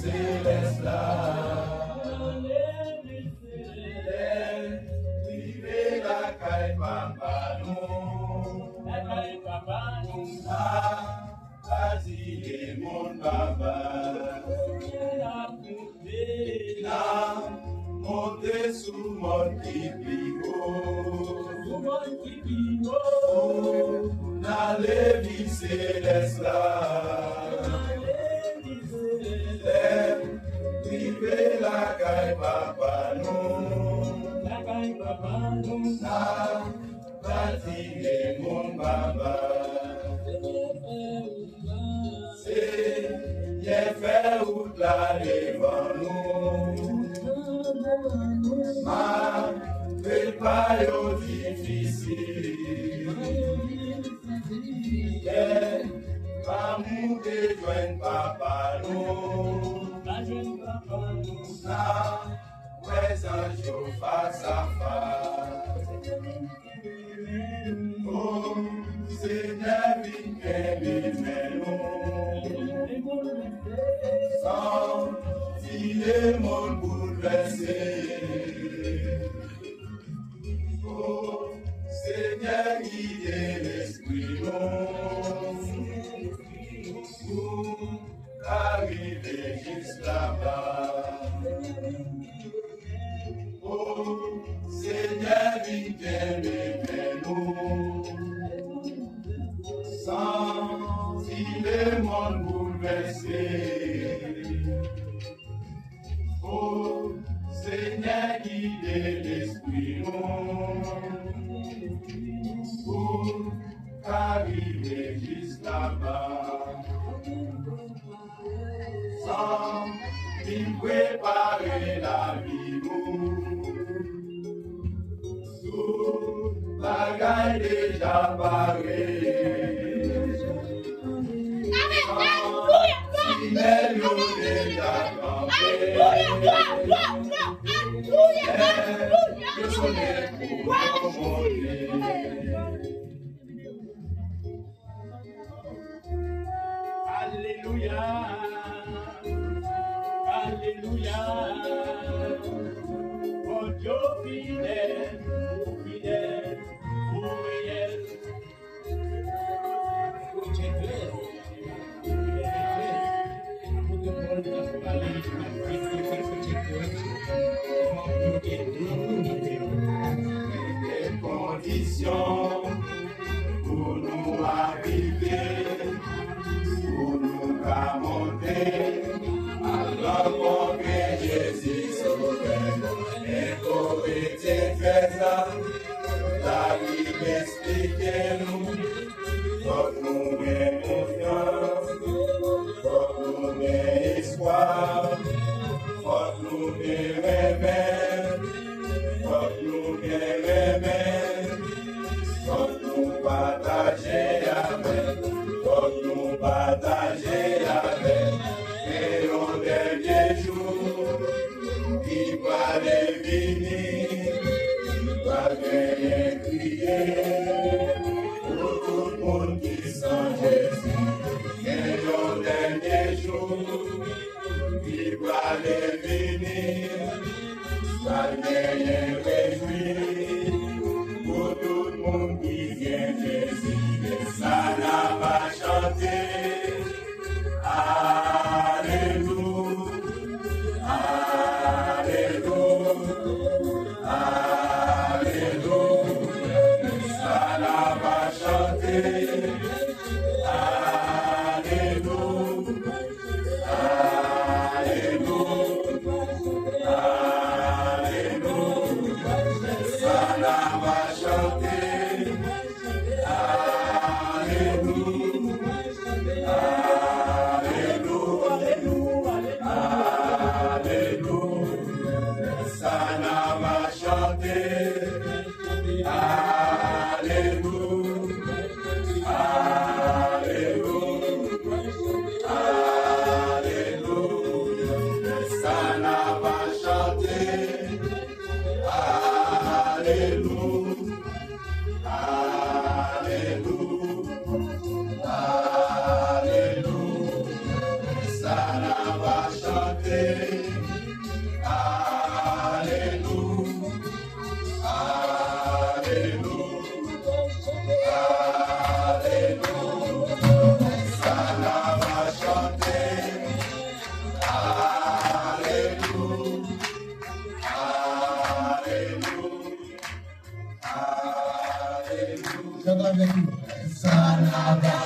céleste là. Vive la caille papa nous. La caille papa nous. Vas-y les mon papa. Monter sous mon kipigo. Dans les vies célestes là. Vive la caille papa nous. La caille papa nous. Vas-y mon papa. C'est fait out là devant nous. Ma préparation difficile. Pas monter joindre papa nous. Présent jour face à face. Oh, Seigneur, viens nous. Sans le monde bouleversé. Oh, Seigneur, guidez l'esprit pour arriver juste là-bas. Oh, Seigneur, viens nous. Sans le monde bouleversé. Oh, Seigneur, guidez l'esprit pour arriver juste là-bas. Sans lui préparer la vie, tout bagaille déjà paré. Alléluia, Alléluia, oh Dieu fidèle, fidèle, réel. Des conditions pour nous arriver, pour nous monter, alors que Jésus sauveur, et pour être présent, la vie expliquez-nous, faut nous ayons confiance, faut nous ayons espoir, faut nous ayons remède, faut nous ayons remède, faut nous partager avec, faut nous partager avec, et au dernier jour, qui va devenir, va gagner crier, pour tout le monde qui sent Jésus, et au dernier jour, qui va devenir, va gagner réjouir, pour tout le monde qui vient Jésus, ça n'a pas chanté. Alléluia, Alléluia, Alléluia, ça n'a pas chanté. Alléluia, Alléluia, Alléluia, ça n'a pas chanté. Alléluia, ça n'a pas changé. chanter. Alléluia, Alléluia, Alléluia. Ça la va chanter. Alléluia, Alléluia, Alléluia. Chante avec nous. Ça la va